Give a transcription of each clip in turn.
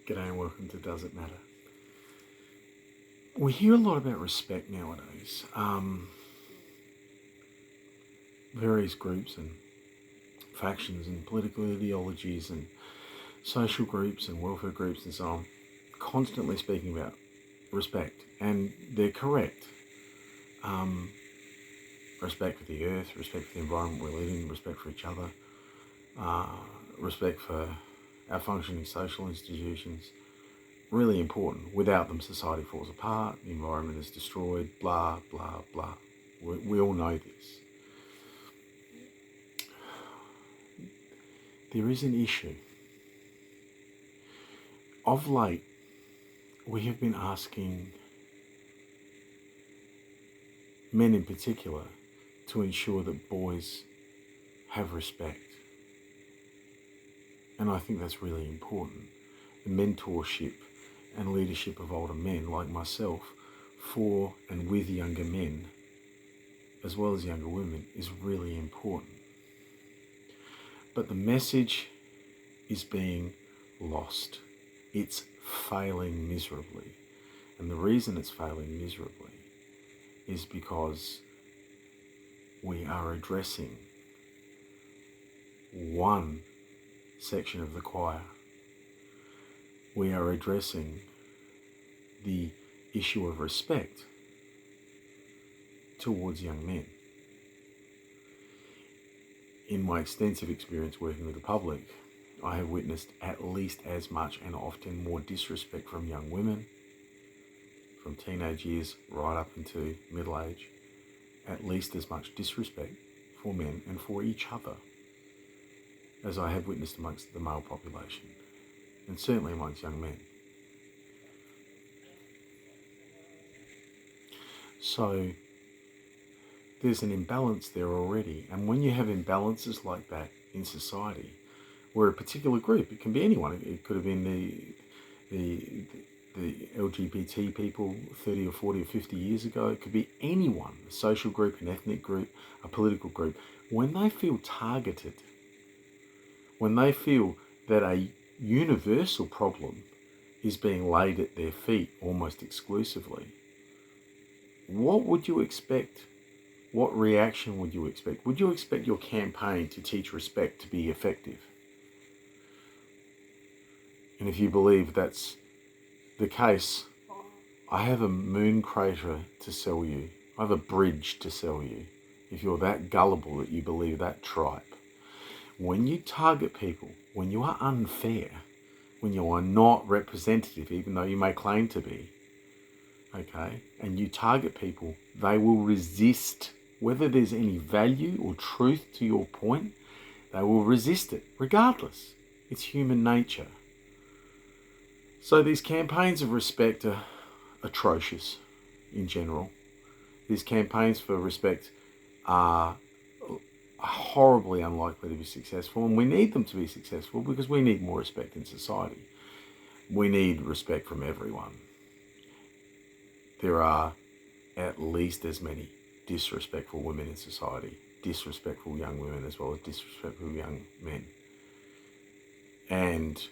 G'day and welcome to Does It Matter? We hear a lot about respect nowadays. Various groups and factions and political ideologies and social groups and welfare groups and so on constantly speaking about respect, and they're correct. Respect for the earth, respect for the environment we live in, respect for each other, respect for our functioning social institutions. Really important. Without them, society falls apart, the environment is destroyed, blah, blah, blah. We all know this. There is an issue. Of late, we have been asking men in particular to ensure that boys have respect. And I think that's really important. The mentorship and leadership of older men like myself for and with younger men, as well as younger women, is really important. But the message is being lost. It's failing miserably. And the reason it's failing miserably is because we are addressing one section of the choir. We are addressing the issue of respect towards young men. In my extensive experience working with the public, I have witnessed at least as much and often more disrespect from young women, from teenage years right up into middle age, at least as much disrespect for men and for each other as I have witnessed amongst the male population, and certainly amongst young men. So there's an imbalance there already, and when you have imbalances like that in society, where a particular group, it can be anyone, it could have been the LGBT people 30 or 40 or 50 years ago, it could be anyone, a social group, an ethnic group, a political group, when they feel targeted, when they feel that a universal problem is being laid at their feet almost exclusively, what would you expect? What reaction would you expect? Would you expect your campaign to teach respect to be effective? And if you believe that's the case, I have a moon crater to sell you. I have a bridge to sell you. If you're that gullible that you believe that tripe. When you target people, when you are unfair, when you are not representative, even though you may claim to be, okay, and you target people, they will resist. Whether there's any value or truth to your point, they will resist it, regardless. It's human nature. So these campaigns of respect are atrocious in general. These campaigns for respect are horribly unlikely to be successful, and we need them to be successful because we need more respect in society. We need respect from everyone. There are at least as many disrespectful women in society, disrespectful young women as well as disrespectful young men. And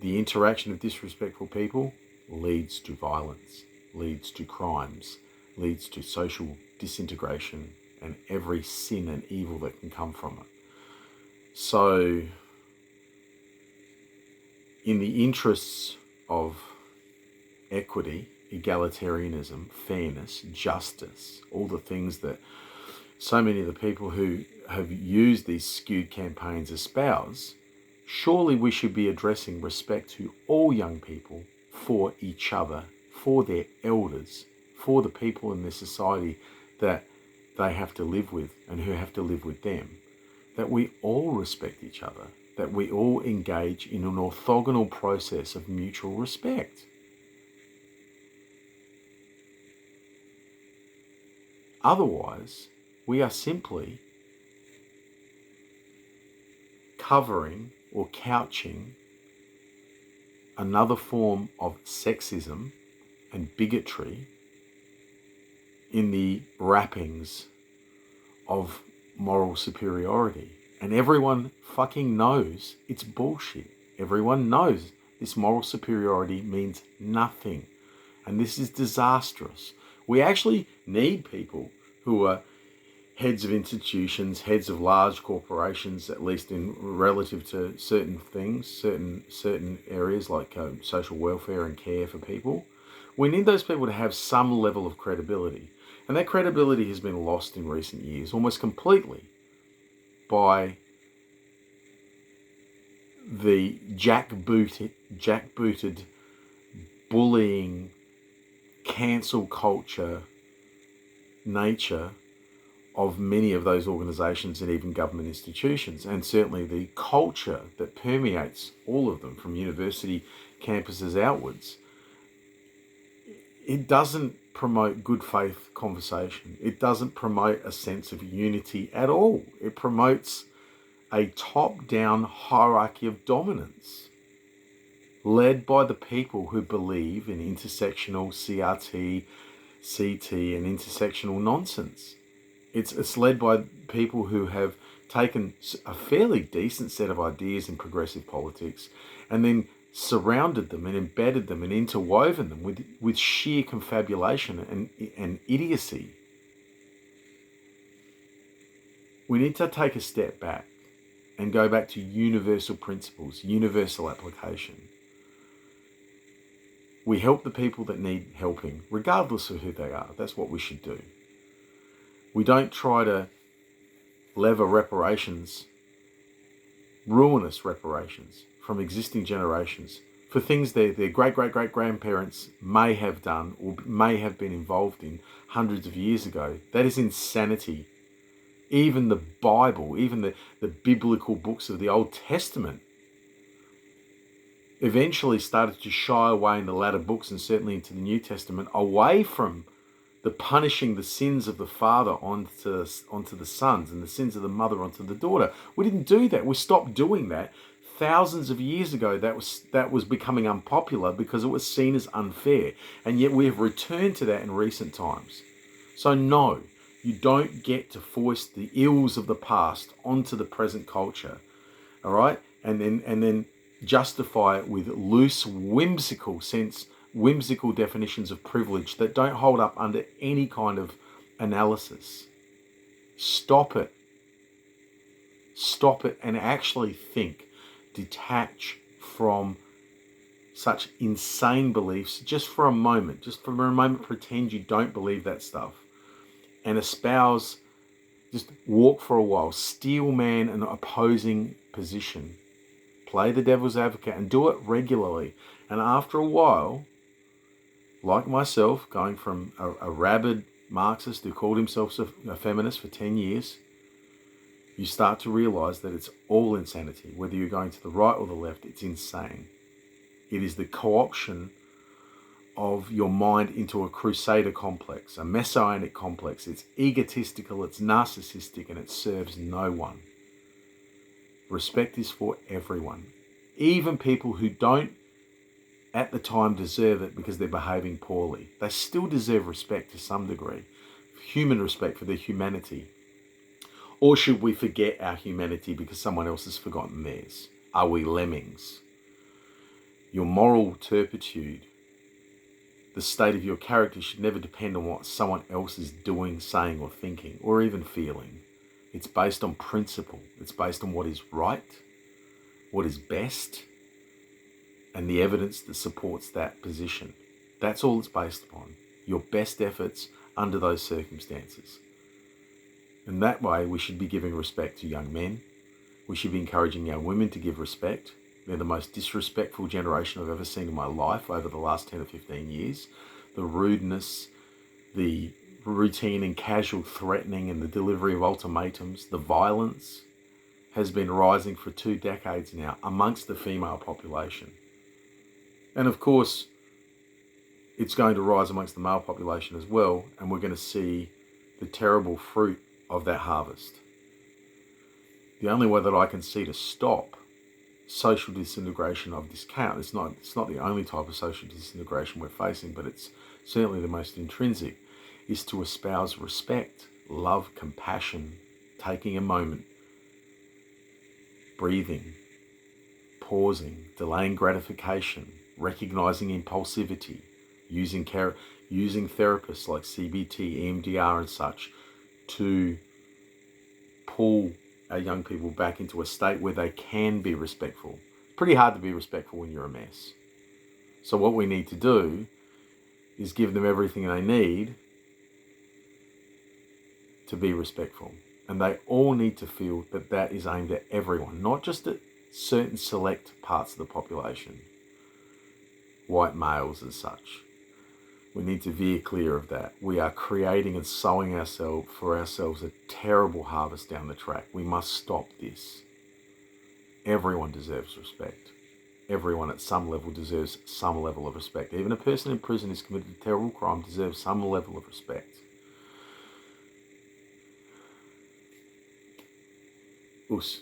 the interaction of disrespectful people leads to violence, leads to crimes, leads to social disintegration and every sin and evil that can come from it. So, in the interests of equity, egalitarianism, fairness, justice, all the things that so many of the people who have used these skewed campaigns espouse, surely we should be addressing respect to all young people, for each other, for their elders, for the people in their society that they have to live with and who have to live with them. That we all respect each other, that we all engage in an orthogonal process of mutual respect. Otherwise, we are simply covering or couching another form of sexism and bigotry in the wrappings of moral superiority. And everyone fucking knows it's bullshit. Everyone knows this moral superiority means nothing. And this is disastrous. We actually need people who are heads of institutions, heads of large corporations, at least in relative to certain things, certain areas like social welfare and care for people. We need those people to have some level of credibility. And that credibility has been lost in recent years almost completely by the jackbooted bullying, cancel culture nature of many of those organisations and even government institutions, and certainly the culture that permeates all of them from university campuses outwards. It doesn't promote good faith conversation. It doesn't promote a sense of unity at all. It promotes a top-down hierarchy of dominance led by the people who believe in intersectional CRT, CT and intersectional nonsense. It's led by people who have taken a fairly decent set of ideas in progressive politics and then surrounded them and embedded them and interwoven them with sheer confabulation and idiocy. We need to take a step back and go back to universal principles, universal application. We help the people that need helping, regardless of who they are. That's what we should do. We don't try to lever reparations, ruinous reparations, from existing generations for things their great-great-great-grandparents may have done or may have been involved in hundreds of years ago. That is insanity. Even the Bible, even the biblical books of the Old Testament eventually started to shy away in the latter books and certainly into the New Testament away from the punishing the sins of the father onto the sons and the sins of the mother onto the daughter. We didn't do that. We stopped doing that thousands of years ago. That was becoming unpopular because it was seen as unfair. And yet we have returned to that in recent times. So no, you don't get to foist the ills of the past onto the present culture. All right? And then justify it with loose, whimsical definitions of privilege that don't hold up under any kind of analysis. Stop it. Stop it and actually think. Detach from such insane beliefs just for a moment. Just for a moment, pretend you don't believe that stuff. And espouse, just walk for a while, steel man an opposing position. Play the devil's advocate and do it regularly. And after a while, like myself, going from a rabid Marxist who called himself a feminist for 10 years, you start to realise that it's all insanity. Whether you're going to the right or the left, it's insane. It is the co-option of your mind into a crusader complex, a messianic complex. It's egotistical, it's narcissistic, and it serves no one. Respect is for everyone. Even people who don't at the time deserve it because they're behaving poorly. They still deserve respect to some degree. Human respect for their humanity. Or should we forget our humanity because someone else has forgotten theirs? Are we lemmings? Your moral turpitude, the state of your character should never depend on what someone else is doing, saying, or thinking, or even feeling. It's based on principle. It's based on what is right, what is best, and the evidence that supports that position. That's all it's based upon. Your best efforts under those circumstances. And that way, we should be giving respect to young men. We should be encouraging young women to give respect. They're the most disrespectful generation I've ever seen in my life over the last 10 or 15 years. The rudeness, the routine and casual threatening and the delivery of ultimatums, the violence has been rising for 2 decades now amongst the female population. And of course, it's going to rise amongst the male population as well, and we're going to see the terrible fruit of that harvest. The only way that I can see to stop social disintegration of this count, it's not the only type of social disintegration we're facing, but it's certainly the most intrinsic, is to espouse respect, love, compassion, taking a moment, breathing, pausing, delaying gratification, recognizing impulsivity, using therapists like CBT, EMDR and such to pull our young people back into a state where they can be respectful. Pretty hard to be respectful when you're a mess. So what we need to do is give them everything they need to be respectful. And they all need to feel that that is aimed at everyone, not just at certain select parts of the population, white males and such. We need to veer clear of that. We are creating and sowing for ourselves a terrible harvest down the track. We must stop this. Everyone deserves respect. Everyone at some level deserves some level of respect. Even a person in prison who's committed a terrible crime deserves some level of respect. Us.